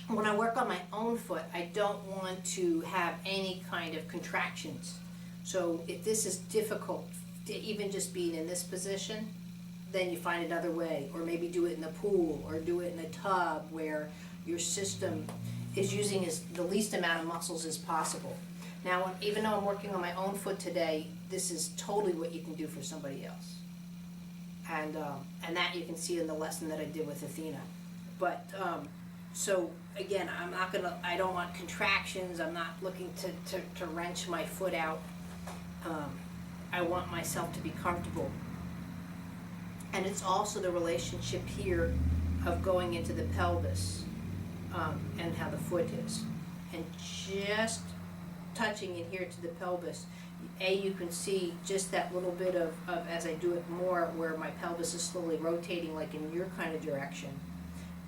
when I work on my own foot, I don't want to have any kind of contractions. So if this is difficult, to even just being in this position, then you find another way, or maybe do it in the pool, or do it in a tub where your system is using the least amount of muscles as possible. Now, even though I'm working on my own foot today, this is totally what you can do for somebody else. And that you can see in the lesson that I did with Athena. But, so again, I don't want contractions, I'm not looking to wrench my foot out. I want myself to be comfortable. And it's also the relationship here of going into the pelvis and how the foot is. And just touching in here to the pelvis, you can see just that little bit of as I do it more, where my pelvis is slowly rotating like in your kind of direction,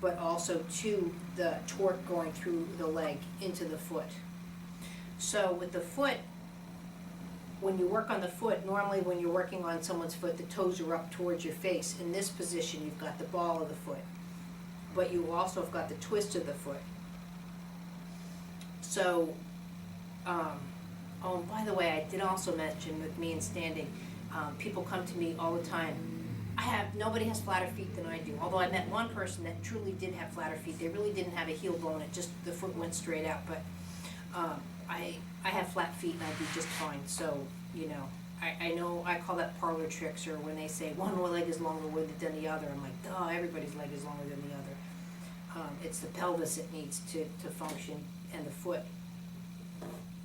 but also to the torque going through the leg into the foot. So with the foot, when you work on the foot, normally when you're working on someone's foot, the toes are up towards your face. In this position, you've got the ball of the foot, but you also have got the twist of the foot. So, oh, by the way, I did also mention with me and standing, people come to me all the time. Nobody has flatter feet than I do. Although I met one person that truly did have flatter feet. They really didn't have a heel bone. It just, the foot went straight out. But I have flat feet and I'd be just fine. So, you know, I know I call that parlor tricks, or when they say one leg is longer than the other. I'm like, duh, everybody's leg is longer than the other. It's the pelvis that needs to function, and the foot.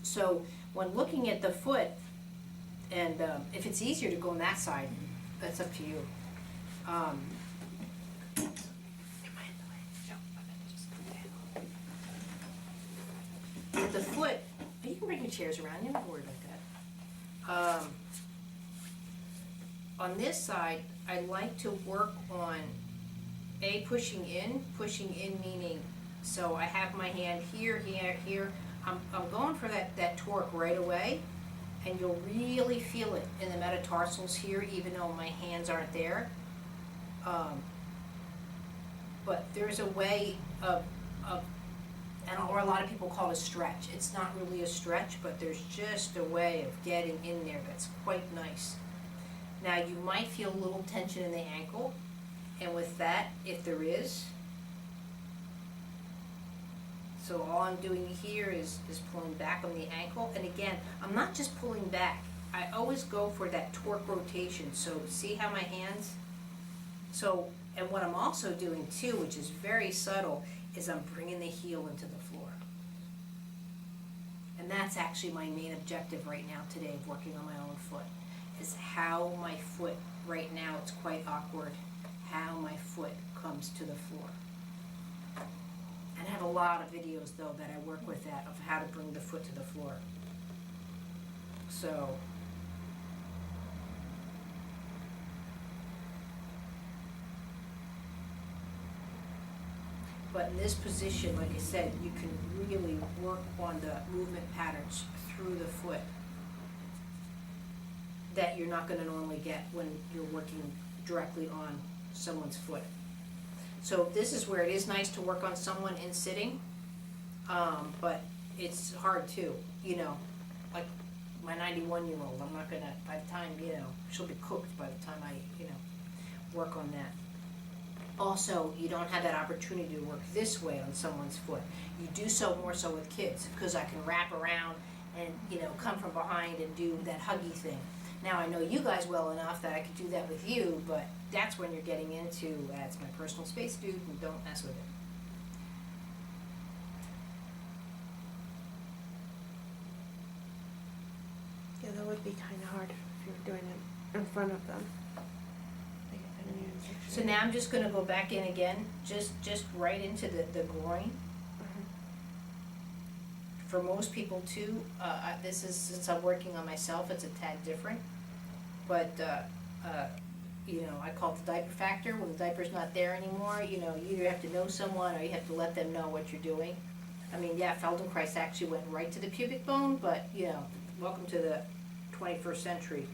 So when looking at the foot, and if it's easier to go on that side, that's up to you. With the foot, you can bring your chairs around, you don't have to worry about that. On this side, I like to work on pushing in meaning, so I have my hand here, here. I'm going for that torque right away, and you'll really feel it in the metatarsals here, even though my hands aren't there. But there's a way of or a lot of people call it a stretch. It's not really a stretch, but there's just a way of getting in there that's quite nice. Now you might feel a little tension in the ankle, and with that, if there is, so all I'm doing here is pulling back on the ankle. And again, I'm not just pulling back. I always go for that torque rotation. So see how my hands, and what I'm also doing too, which is very subtle, is I'm bringing the heel into the floor. And that's actually my main objective right now today of working on my own foot, is how my foot, right now it's quite awkward, how my foot comes to the floor. And I have a lot of videos though that I work with that, of how to bring the foot to the floor. So, but in this position, like I said, you can really work on the movement patterns through the foot that you're not going to normally get when you're working directly on someone's foot. So this is where it is nice to work on someone in sitting, but it's hard too, you know, like my 91-year-old, I'm not going to, by the time, you know, she'll be cooked by the time I, you know, work on that. Also, you don't have that opportunity to work this way on someone's foot. You do so more so with kids, because I can wrap around and, you know, come from behind and do that huggy thing. Now, I know you guys well enough that I could do that with you, but that's when you're getting into, it's my personal space, dude, and don't mess with it. Yeah, that would be kind of hard if you were doing it in front of them. Like if I knew So now I'm just going to go back in again, just right into the groin. For most people too, this is, since I'm working on myself, it's a tad different. But, you know, I call it the diaper factor. When the diaper's not there anymore, you know, you either have to know someone or you have to let them know what you're doing. I mean, yeah, Feldenkrais actually went right to the pubic bone, but, you know, welcome to the 21st century.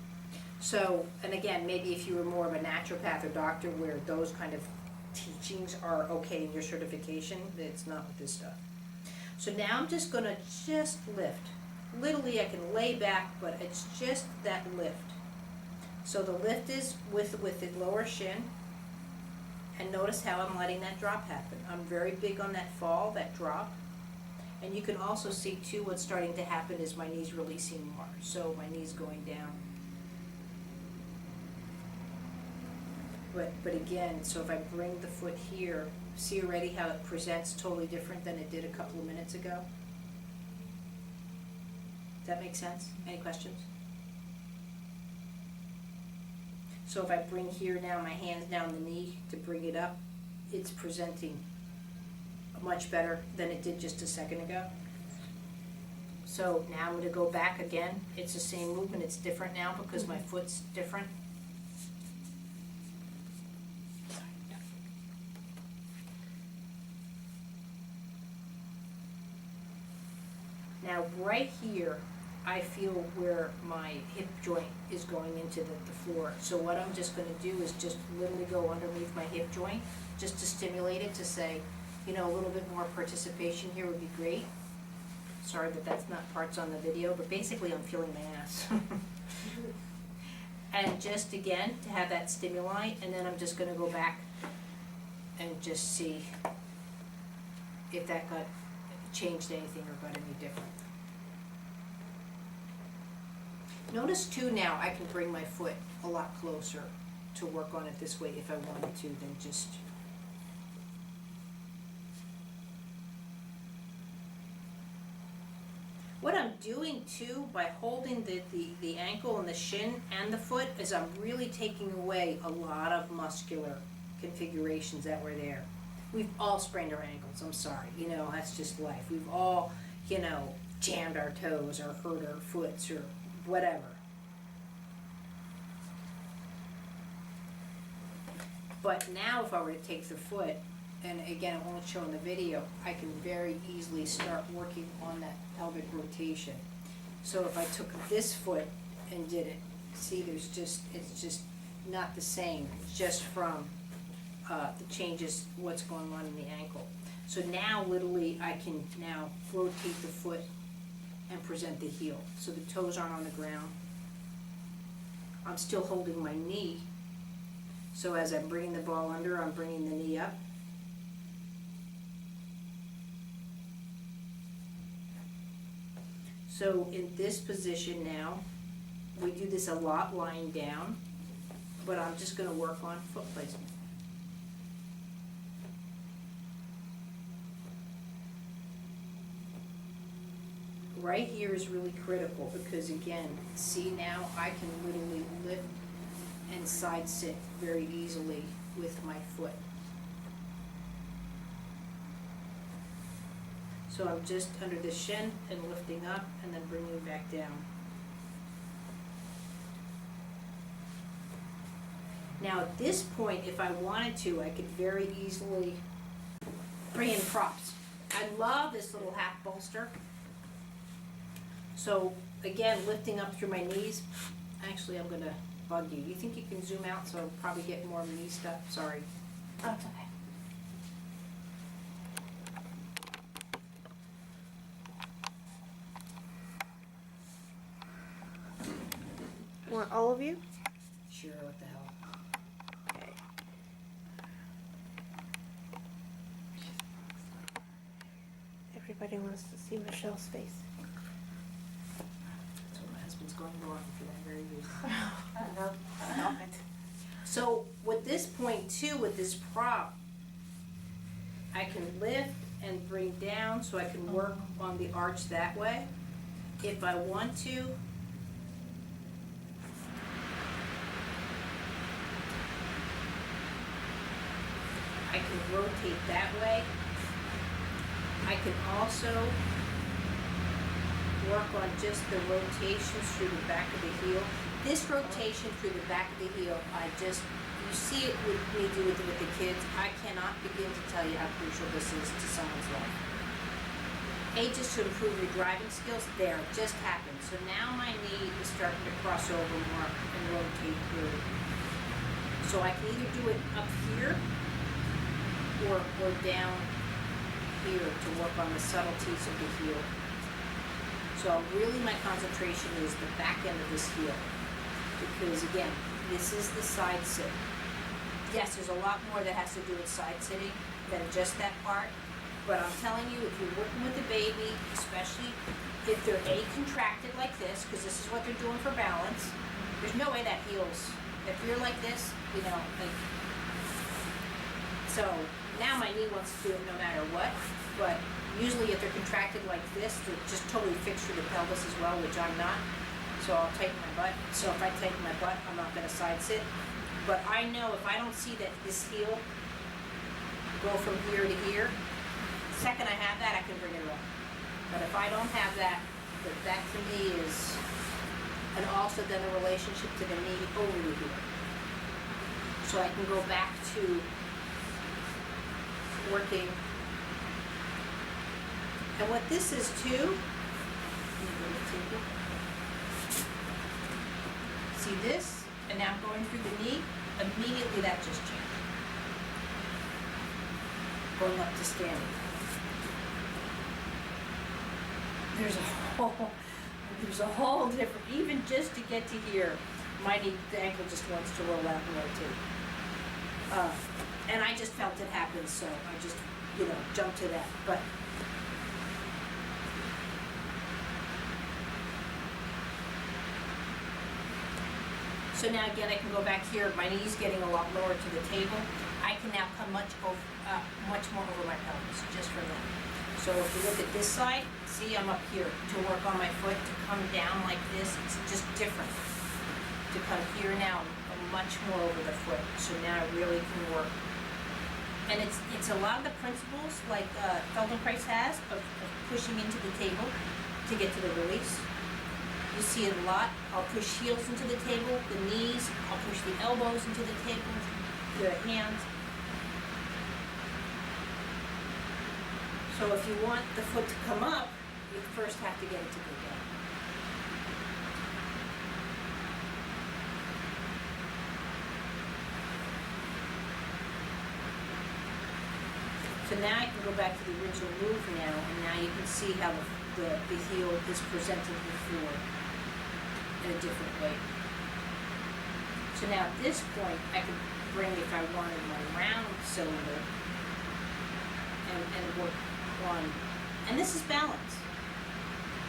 So, and again, maybe if you were more of a naturopath or doctor where those kind of teachings are okay in your certification, it's not with this stuff. So now I'm just gonna lift. Literally I can lay back, but it's just that lift. So the lift is with the lower shin, and notice how I'm letting that drop happen. I'm very big on that fall, that drop. And you can also see too what's starting to happen is my knee's releasing more. So my knee's going down. But again, so if I bring the foot here, see already how it presents totally different than it did a couple of minutes ago? Does that make sense? Any questions? So if I bring here now, my hands down the knee to bring it up, it's presenting much better than it did just a second ago. So now I'm going to go back again. It's the same movement, it's different now because my foot's different. Now right here, I feel where my hip joint is going into the floor. So what I'm just going to do is just literally go underneath my hip joint, just to stimulate it, to say, you know, a little bit more participation here would be great. Sorry that that's not parts on the video, but basically I'm feeling my ass. And just again, to have that stimuli, and then I'm just going to go back and just see if that got changed anything or got any different. Notice too now I can bring my foot a lot closer to work on it this way if I wanted to than just. What I'm doing too by holding the ankle and the shin and the foot is I'm really taking away a lot of muscular configurations that were there. We've all sprained our ankles, I'm sorry, you know, that's just life. We've all, you know, jammed our toes or hurt our foots or whatever. But now if I were to take the foot, and again it won't show in the video, I can very easily start working on that pelvic rotation. So if I took this foot and did it, see it's just not the same, just from the changes, what's going on in the ankle. So now literally I can now rotate the foot and present the heel. So the toes aren't on the ground. I'm still holding my knee. So as I'm bringing the ball under, I'm bringing the knee up. So in this position now, we do this a lot lying down, but I'm just going to work on foot placement. Right here is really critical because again, see now I can literally lift and side sit very easily with my foot. So I'm just under the shin and lifting up and then bringing back down. Now at this point, if I wanted to, I could very easily bring in props. I love this little half bolster. So again, lifting up through my knees. Actually, I'm gonna bug you. You think you can zoom out so I'll probably get more knee stuff? Sorry. That's okay. Want all of you? Sure, what the hell. Okay. Everybody wants to see Michelle's face. That's what my husband's going wrong for that very reason. Stop it. So with this point too, with this prop, I can lift and bring down so I can work on the arch that way. If I want to, I can rotate that way. I can also work on just the rotations through the back of the heel. This rotation through the back of the heel, you see it with me do it with the kids. I cannot begin to tell you how crucial this is to someone's life. Just to improve your driving skills, there, it just happened. So now my knee is starting to cross over more and rotate through. So I can either do it up here, or down here to work on the subtleties of the heel. So really my concentration is the back end of this heel, because again, this is the side sit. Yes, there's a lot more that has to do with side sitting than just that part, but I'm telling you, if you're working with a baby, especially if they're contracted like this, because this is what they're doing for balance, there's no way that heel's, if you're like this, you know, like, so now my knee wants to do it no matter what, but usually if they're contracted like this, they're just totally fixed through the pelvis as well, which I'm not. So I'll tighten my butt. So if I tighten my butt, I'm not going to side sit. But I know if I don't see that this heel go from here to here, the second I have that, I can bring it up. But if I don't have that, that to me is, and also then the relationship to the knee over to here. So I can go back to working. And what this is too, see this, and now going through the knee, immediately that just changed. Going up to standing. There's a whole different, even just to get to here, my knee, the ankle just wants to roll out and rotate. And I just felt it happen, so I just, you know, jumped to that. But so now again, I can go back here. My knee's getting a lot lower to the table. I can now come much more over my pelvis, just from that. So if you look at this side, see I'm up here to work on my foot, to come down like this. It's just different. To come here now, I'm much more over the foot. So now I really can work. And it's a lot of the principles like Feldenkrais has of pushing into the table to get to the release. You see it a lot. I'll push heels into the table, the knees, I'll push the elbows into the table, the hands. So if you want the foot to come up, you first have to get it to go down. So now I can go back to the original move now, and now you can see how the heel is presented before in a different way. So now at this point, I could bring, if I wanted, my round cylinder and work on, and this is balance.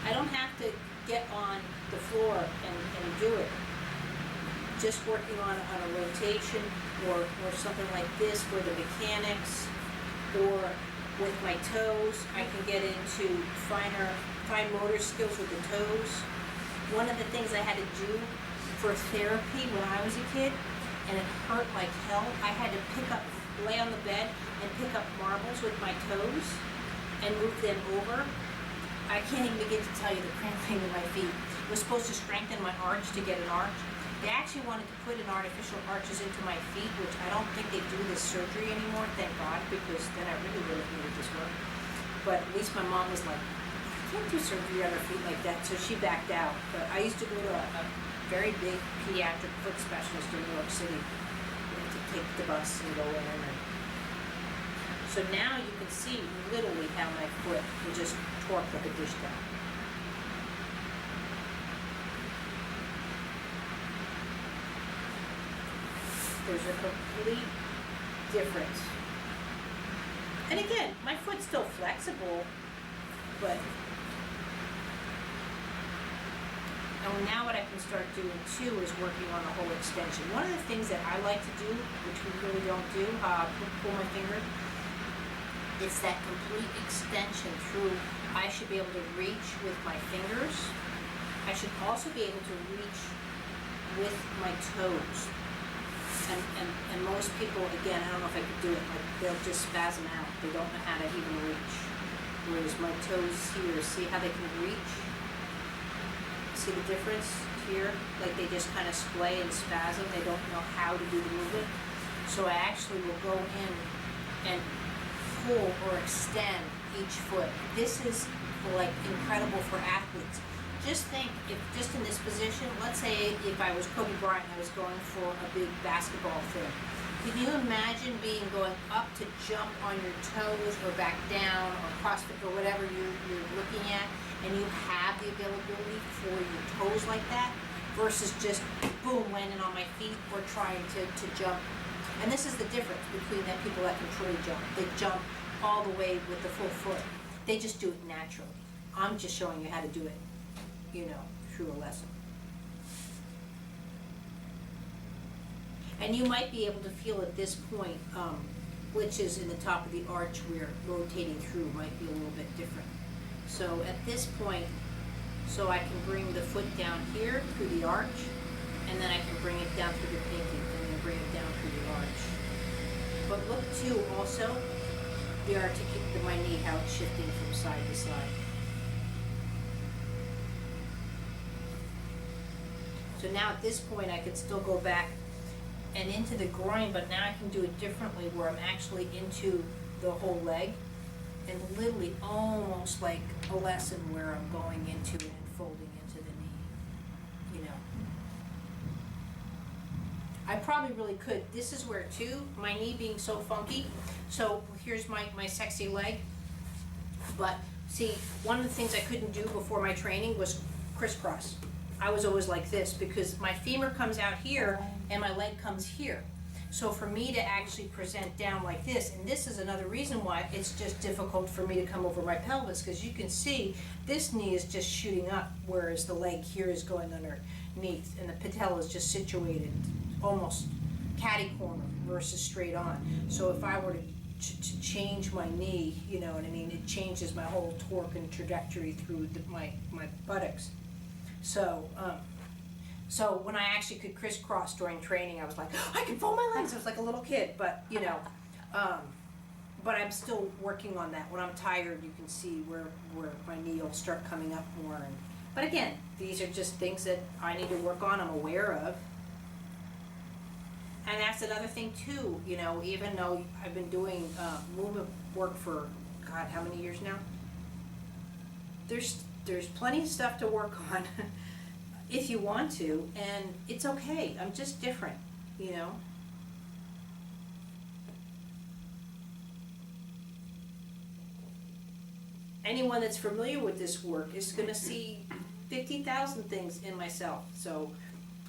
I don't have to get on the floor and do it. Just working on a rotation or something like this where the mechanics, or with my toes, I can get into fine motor skills with the toes. One of the things I had to do for therapy when I was a kid, and it hurt like hell, I had to lay on the bed and pick up marbles with my toes and move them over. I can't even begin to tell you the cramping in my feet. It was supposed to strengthen my arch to get an arch. They actually wanted to put in artificial arches into my feet, which I don't think they do this surgery anymore, thank God, because then I really would have needed this work. But at least my mom was like, I can't do surgery on her feet like that, so she backed out. But I used to go to a very big pediatric foot specialist in New York City. You had to take the bus and go in. So now you can see literally how my foot will just torque like a dish towel. There's a complete difference. And again, my foot's still flexible, but and now what I can start doing too is working on the whole extension. One of the things that I like to do, which we really don't do, pull my finger, it's that complete extension through. I should be able to reach with my fingers. I should also be able to reach with my toes. And most people, again, I don't know if I could do it, like they'll just spasm out. They don't know how to even reach. Whereas my toes here, see how they can reach? See the difference here? Like they just kind of splay and spasm. They don't know how to do the movement. So I actually will go in and pull or extend each foot. This is like incredible for athletes. Just think, if just in this position, let's say if I was Kobe Bryant, I was going for a big basketball thing. Can you imagine going up to jump on your toes or back down or CrossFit or whatever you're looking at, and you have the availability for your toes like that, versus just boom, landing on my feet or trying to jump. And this is the difference between the people that can truly jump. They jump all the way with the full foot. They just do it naturally. I'm just showing you how to do it, through a lesson. And you might be able to feel at this point, glitches in the top of the arch where rotating through might be a little bit different. So at this point, so I can bring the foot down here through the arch, and then I can bring it down through the pinky, and then bring it down through the arch. But look too also, my knee, how it's shifting from side to side. So now at this point I can still go back and into the groin, but now I can do it differently where I'm actually into the whole leg, and literally almost like a lesson where I'm going into it and folding into the knee, I probably really could. This is where too, my knee being so funky, so here's my sexy leg, but see, one of the things I couldn't do before my training was crisscross. I was always like this because my femur comes out here and my leg comes here. So for me to actually present down like this, and this is another reason why it's just difficult for me to come over my pelvis, because you can see this knee is just shooting up, whereas the leg here is going underneath, and the patella is just situated almost catty corner versus straight on. So if I were to change my knee, you know what I mean, it changes my whole torque and trajectory through my buttocks. So when I actually could crisscross during training, I was like, I can fold my legs. I was like a little kid, but but I'm still working on that. When I'm tired, you can see where my knee will start coming up more. But again, these are just things that I need to work on, I'm aware of. And that's another thing too, even though I've been doing movement work for, God, how many years now? There's plenty of stuff to work on if you want to, and it's okay. I'm just different, Anyone that's familiar with this work is going to see 50,000 things in myself. So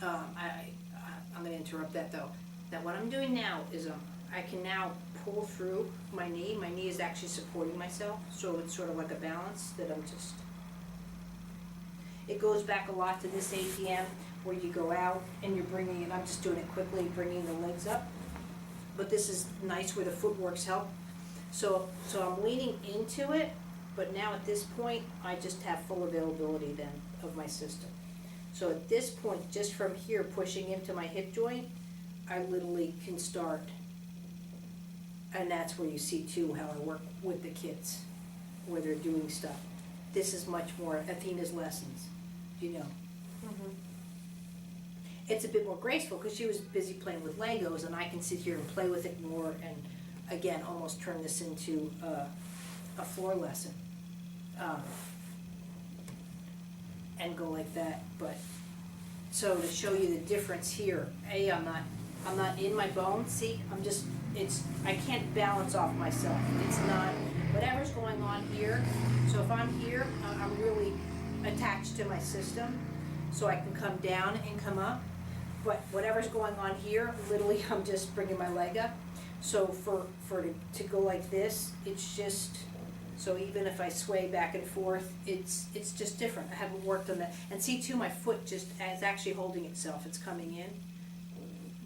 I'm going to interrupt that though. That what I'm doing now is I can now pull through my knee. My knee is actually supporting myself, so it's sort of like a balance that I'm just... It goes back a lot to this ATM where you go out and you're bringing, and I'm just doing it quickly, bringing the legs up. But this is nice where the footworks help. So I'm leaning into it, but now at this point, I just have full availability then of my system. So at this point, just from here pushing into my hip joint, I literally can start. And that's where you see too how I work with the kids, where they're doing stuff. This is much more Athena's lessons, Mm-hmm. It's a bit more graceful because she was busy playing with Legos, and I can sit here and play with it more and, again, almost turn this into a floor lesson. And go like that. But so to show you the difference here, I'm not in my bones. See, I can't balance off myself. It's not whatever's going on here. So if I'm here, I'm really attached to my system, so I can come down and come up. But whatever's going on here, literally, I'm just bringing my leg up. So to go like this, it's just. So even if I sway back and forth, it's just different. I haven't worked on that. And see too, my foot just is actually holding itself. It's coming in.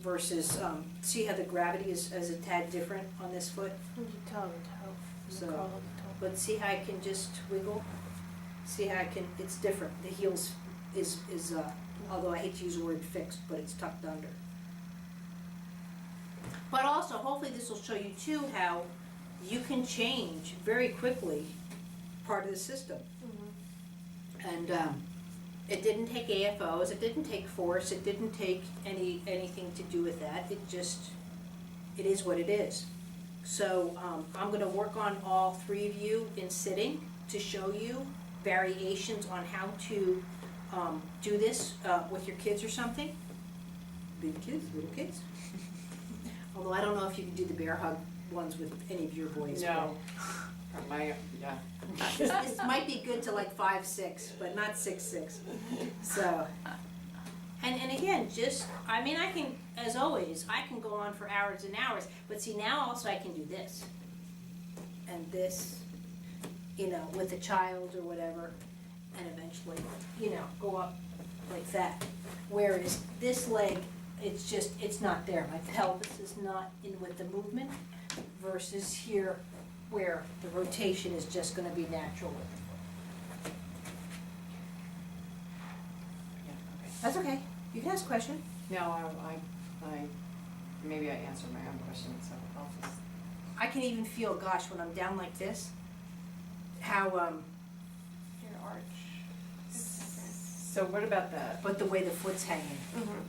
Versus, see how the gravity is a tad different on this foot? You tell them to help. So, but see how I can just wiggle? See how it's different. The heels is although I hate to use the word fixed, but it's tucked under. But also, hopefully this will show you too how you can change very quickly part of the system. Mm-hmm. And it didn't take AFOs, it didn't take force, it didn't take anything to do with that. It is what it is. So I'm going to work on all three of you in sitting to show you variations on how to do this with your kids or something. Big kids, little kids. Although I don't know if you can do the bear hug ones with any of your boys. No. My, yeah. This might be good to like 5'6", but not 6'6". So, and again, I mean, I can, as always, I can go on for hours and hours, but see, now also I can do this. And this, with a child or whatever, and eventually, go up like that. Whereas this leg, it's not there. My pelvis is not in with the movement versus here where the rotation is just gonna be natural with the foot. Yeah, okay. That's okay. You can ask a question. No, I maybe I answered my own question, so I'll just. I can even feel, gosh, when I'm down like this, how, Your arch. So what about the, but the way the foot's hanging. Mm-hmm.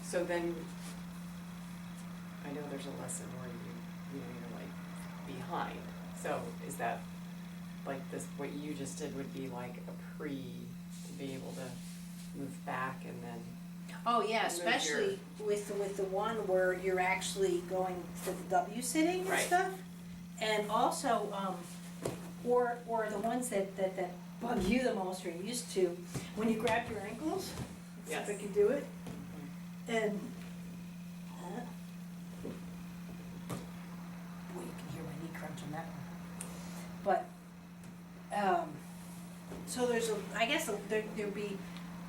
so then, I know there's a lesson where you're like behind. So is that like this, what you just did would be like a pre to be able to move back and then. Oh, yeah, Move especially with the one where you're actually going to the W sitting and Right. stuff. And also, or the ones that bug you the most or you're used to, when you grab your ankles. Let's see if I Yes. can do it. And, boy, you can hear my knee crunch on that one. But, so I guess there'd be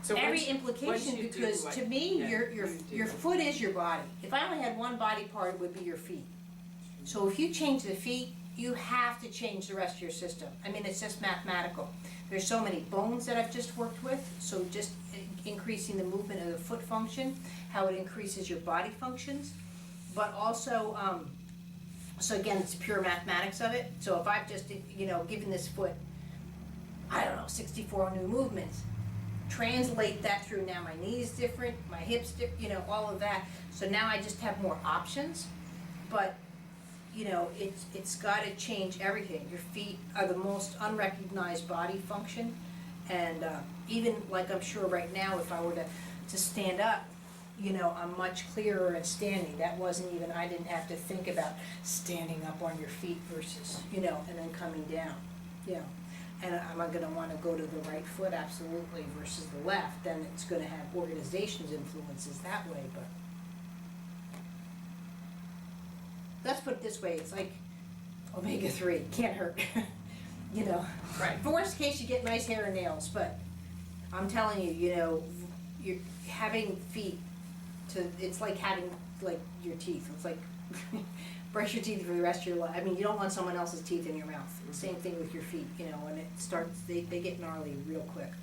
So every once implication, you do because what- to me, yeah, your you do your what- foot is your body. If I only had one body part, it would be your feet. So if you change the feet, you have to change the rest of your system. I mean, it's just mathematical. There's so many bones that I've just worked with, so just increasing the movement of the foot function, how it increases your body functions, but also, so again, it's pure mathematics of it. So if I've just, given this foot, I don't know, 64 new movements, translate that through now my knee's different, my hips, all of that. So now I just have more options, but it's got to change everything. Your feet are the most unrecognized body function, and even like I'm sure right now, if I were to stand up, I'm much clearer at standing. That wasn't even, I didn't have to think about standing up on your feet versus, and then coming down, And am I gonna wanna go to the right foot? Absolutely, versus the left, then it's gonna have organization's influences that way, but. Let's put it this way, it's like omega-3, can't hurt, Right. For worst case, you get nice hair and nails, but I'm telling you, you're having feet it's like having, like, your teeth. It's like, brush your teeth for the rest of your life. I mean, you don't want someone else's teeth in your mouth. Same thing with your feet, when it starts, they get gnarly real quick.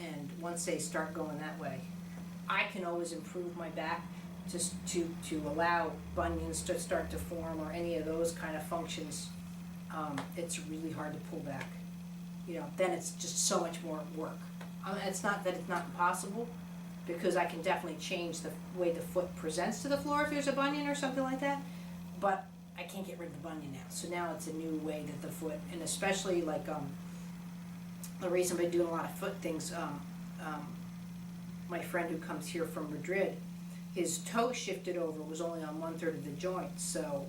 And once they start going that way, I can always improve my back just to allow bunions to start to form or any of those kind of functions. It's really hard to pull back. Then it's just so much more work. It's not that it's not impossible, because I can definitely change the way the foot presents to the floor if there's a bunion or something like that, but I can't get rid of the bunion now. So now it's a new way that the foot, and especially like the reason I've been doing a lot of foot things, my friend who comes here from Madrid, his toe shifted over, was only on 1/3 of the joint, so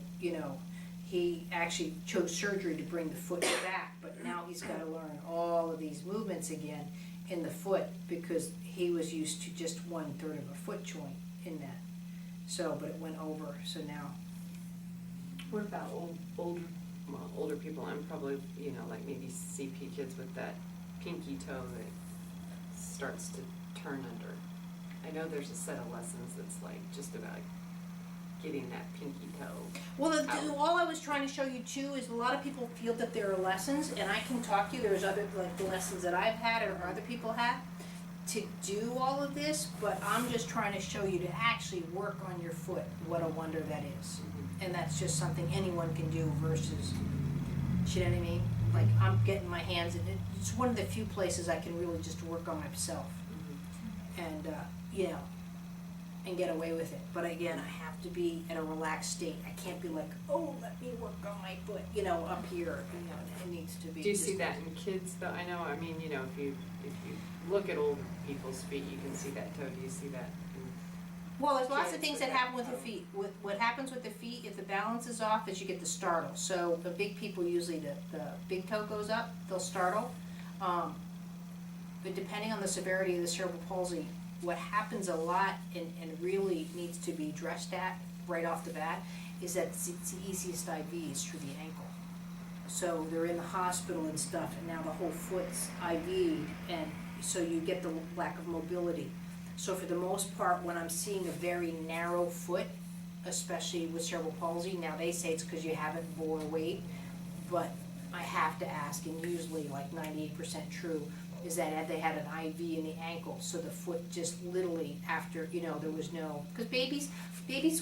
he actually chose surgery to bring the foot back, but now he's got to learn all of these movements again in the foot, because he was used to just 1/3 of a foot joint in that. So, but it went over, so now. What about older people, and probably, like maybe CP kids with that pinky toe that starts to turn under? I know there's a set of lessons that's like just about getting that pinky toe. Well, out. all I was trying to show you too is a lot of people feel that there are lessons, and I can talk to you, there's other, like the lessons that I've had or other people have to do all of this, but I'm just trying to show you to actually work on your foot, what a wonder that is. And that's just something anyone can do versus, you know what I mean? Like, I'm getting my hands in it. It's one of the few places I can really just work on myself and, and get away with it. But again, I have to be in a relaxed state. I can't be like, oh, let me work on my foot, up here. It needs to be. Do you see that in kids though? I know, I mean, if you look at old people's feet, you can see that toe. Do you see that? Well, there's lots of kids things with that happen with that the toe. feet. What happens with the feet, if the balance is off, is you get the startle. So the big people, usually the big toe goes up, they'll startle. But depending on the severity of the cerebral palsy, what happens a lot and really needs to be addressed at right off the bat is that it's the easiest IV is through the ankle. So they're in the hospital and stuff, and now the whole foot's IV'd, and so you get the lack of mobility. So for the most part, when I'm seeing a very narrow foot, especially with cerebral palsy, now they say it's because you haven't bore weight, but I have to ask, and usually like 98% true, is that they had an IV in the ankle, so the foot just literally after, there was no, because babies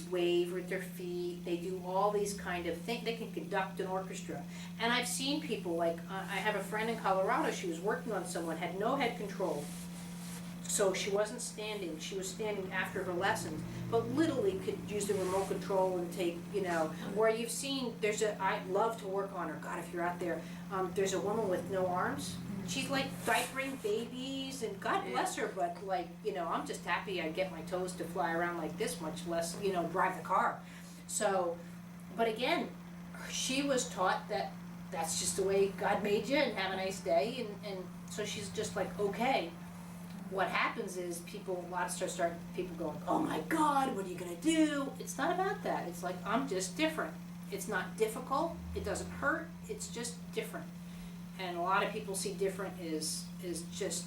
wave with their feet, they do all these kind of things, they can conduct an orchestra. And I've seen people, like, I have a friend in Colorado, she was working on someone, had no head control, so she wasn't standing, she was standing after her lessons, but literally could use the remote control and take, where you've seen, I love to work on her, God, if you're out there, there's a woman with no arms, she's like diapering babies, and God bless her, but like, I'm just happy I get my toes to fly around like this, much less, drive the car. So, but again, she was taught that that's just the way God made you, and have a nice day, and so she's just like, okay. What happens is people going, oh my God, what are you gonna do? It's not about that. It's like, I'm just different. It's not difficult, it doesn't hurt, it's just different. And a lot of people see different is just,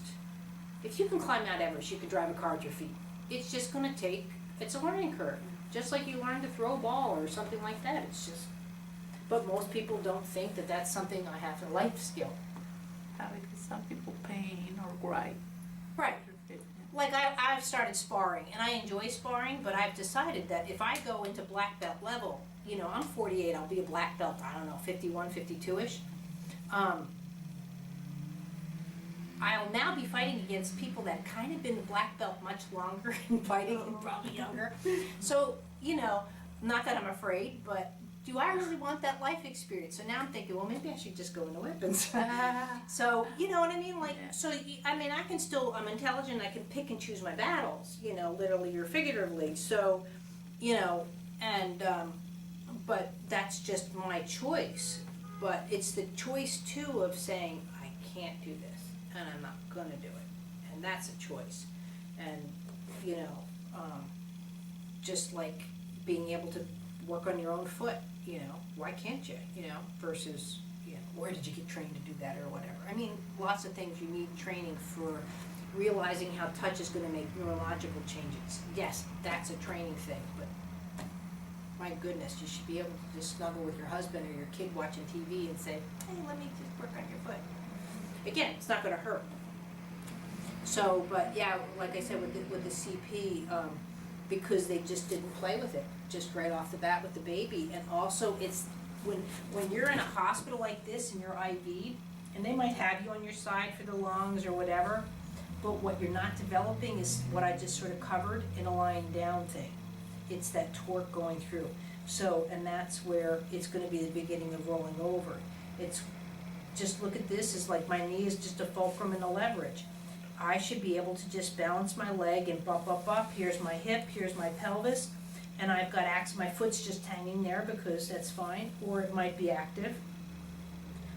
if you can climb Mount Everest, you can drive a car with your feet. It's just gonna take, it's a learning curve. Just like you learn to throw a ball or something like that, it's just, but most people don't think that that's something I have a life skill. Because some people pain or gripe. Right. Like I've started sparring, and I enjoy sparring, but I've decided that if I go into black belt level, I'm 48, I'll be a black belt, I don't know, 51, 52-ish. I'll now be fighting against people that kind of been the black belt much longer and fighting and probably younger. So, not that I'm afraid, but do I really want that life experience? So now I'm thinking, well, maybe I should just go into weapons. So, you know what I mean? Like, so, I can still, I'm intelligent, I can pick and choose my battles, literally or figuratively. So, but that's just my choice. But it's the choice, too, of saying, I can't do this, and I'm not gonna do it. And that's a choice. And, just like being able to work on your own foot, why can't you, versus, where did you get trained to do that or whatever. I mean, lots of things you need training for, realizing how touch is gonna make neurological changes. Yes, that's a training thing, but my goodness, you should be able to just snuggle with your husband or your kid watching TV and say, hey, let me just work on your foot. Again, it's not gonna hurt. So, but yeah, like I said, with the CP, because they just didn't play with it, just right off the bat with the baby. And also, it's when you're in a hospital like this and you're IV'd, and they might have you on your side for the lungs or whatever, but what you're not developing is what I just sort of covered in a lying down thing. It's that torque going through. So, and that's where it's gonna be the beginning of rolling over. It's, just look at this, is like my knee is just a fulcrum and a leverage. I should be able to just balance my leg and bump up, here's my hip, here's my pelvis, and I've got my foot's just hanging there because that's fine, or it might be active.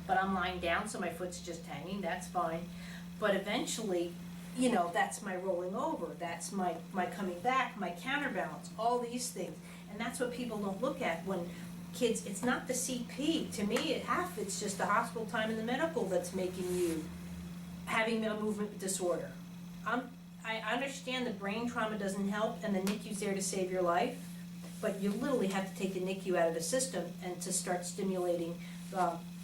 But I'm lying down, so my foot's just hanging, that's fine. But eventually, that's my rolling over, that's my coming back, my counterbalance, all these things. And that's what people don't look at when kids, it's not the CP. To me, it's just the hospital time and the medical that's making you having a movement disorder. I understand the brain trauma doesn't help and the NICU's there to save your life, but you literally have to take the NICU out of the system and to start stimulating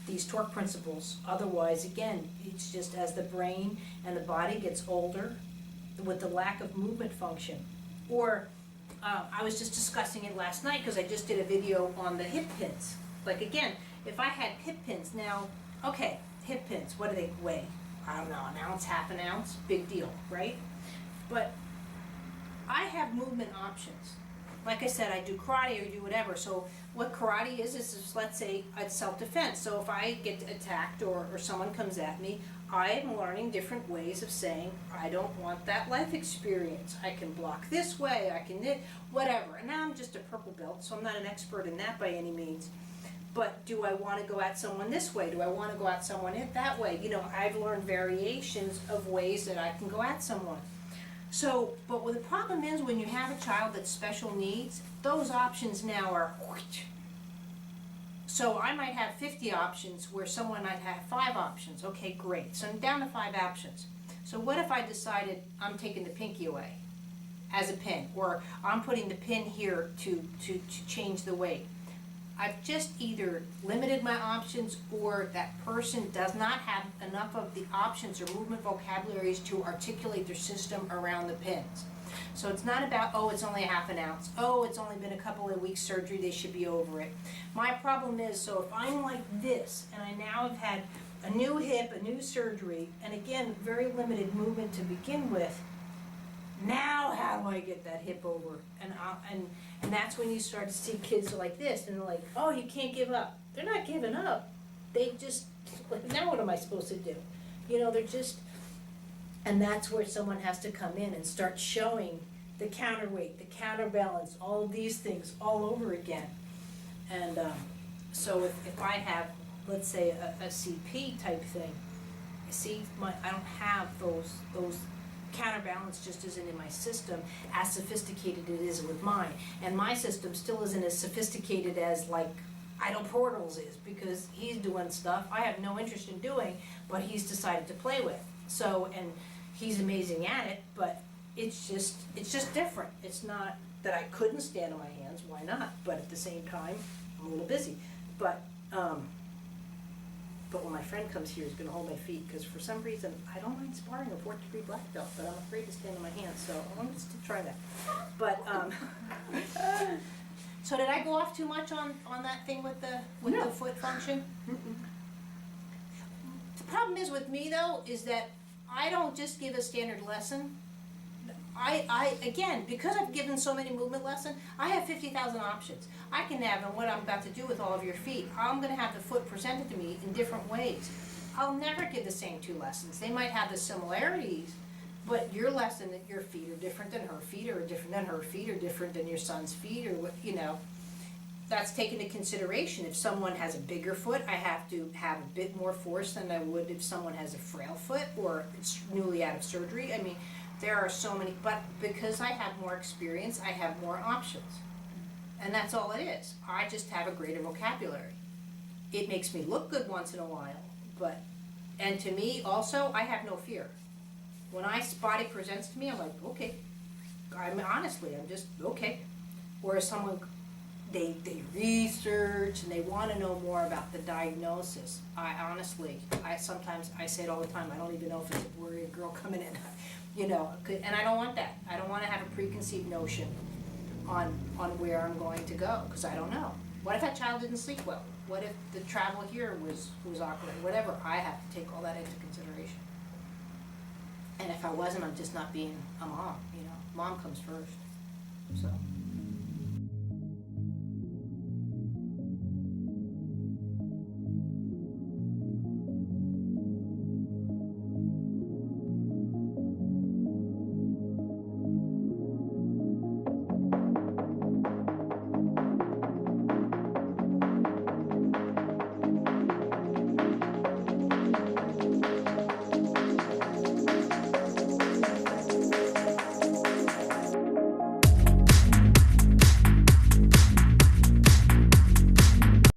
these torque principles. Otherwise, again, it's just as the brain and the body gets older with the lack of movement function. Or I was just discussing it last night because I just did a video on the hip pins. Like again, if I had hip pins now, okay, hip pins, what do they weigh? I don't know, an ounce, half an ounce, big deal, right? But I have movement options. like I said, I do karate or do whatever, so what karate is let's say, it's self-defense. So if I get attacked or someone comes at me, I am learning different ways of saying, I don't want that life experience. I can block this way, I can whatever. And now I'm just a purple belt, so I'm not an expert in that by any means. But do I want to go at someone this way? Do I want to go at someone that way? You know, I've learned variations of ways that I can go at someone. So, but what the problem is when you have a child that's special needs, those options now are, so I might have 50 options where someone might have 5 options. Okay, great. So I'm down to 5 options. So what if I decided I'm taking the pinky away as a pin, or I'm putting the pin here to change the weight? I've just either limited my options, or that person does not have enough of the options or movement vocabularies to articulate their system around the pins. So it's not about, oh, it's only a half an ounce, oh, it's only been a couple of weeks surgery, they should be over it. My problem is, so if I'm like this, and I now have had a new hip, a new surgery, and again, very limited movement to begin with, now how do I get that hip over? And that's when you start to see kids like this, and they're like, oh, you can't give up. They're not giving up. They just, like, now what am I supposed to do? You know, they're just, and that's where someone has to come in and start showing the counterweight, the counterbalance, all of these things all over again. And so if I have, let's say, a CP type thing, see, I don't have those counterbalance just isn't in my system as sophisticated it is with mine. And my system still isn't as sophisticated as like Idle Portals is, because he's doing stuff I have no interest in doing, but he's decided to play with. So, and he's amazing at it, but it's just different. It's not that I couldn't stand on my hands, why not? But at the same time, I'm a little busy. But when my friend comes here, he's gonna hold my feet, because for some reason, I don't mind sparring a 4th degree black belt, but I'm afraid to stand on my hands, so I want to try that. But, so did I go off too much on that thing with the foot function? The problem is with me though, is that I don't just give a standard lesson. I again, because I've given so many movement lessons, I have 50,000 options. I can have, and what I'm about to do with all of your feet, I'm going to have the foot presented to me in different ways. I'll never give the same 2 lessons. They might have the similarities, but your lesson, that your feet are different than her feet, or different than her feet, or different than your son's feet, or what, you know. That's taken into consideration. If someone has a bigger foot, I have to have a bit more force than I would if someone has a frail foot, or it's newly out of surgery. I mean, there are so many, but because I have more experience, I have more options. And that's all it is. I just have a greater vocabulary. It makes me look good once in a while, but, and to me also, I have no fear. When body presents to me, I'm like, okay. I'm just, okay. Whereas someone, they research and they want to know more about the diagnosis. Sometimes I say it all the time, I don't even know if it's a boy or a girl coming in. You know, and I don't want that. I don't want to have a preconceived notion on where I'm going to go, because I don't know. What if that child didn't sleep well? What if the travel here was awkward? Whatever, I have to take all that into consideration. And if I wasn't, I'm just not being a mom, you know. Mom comes first, so.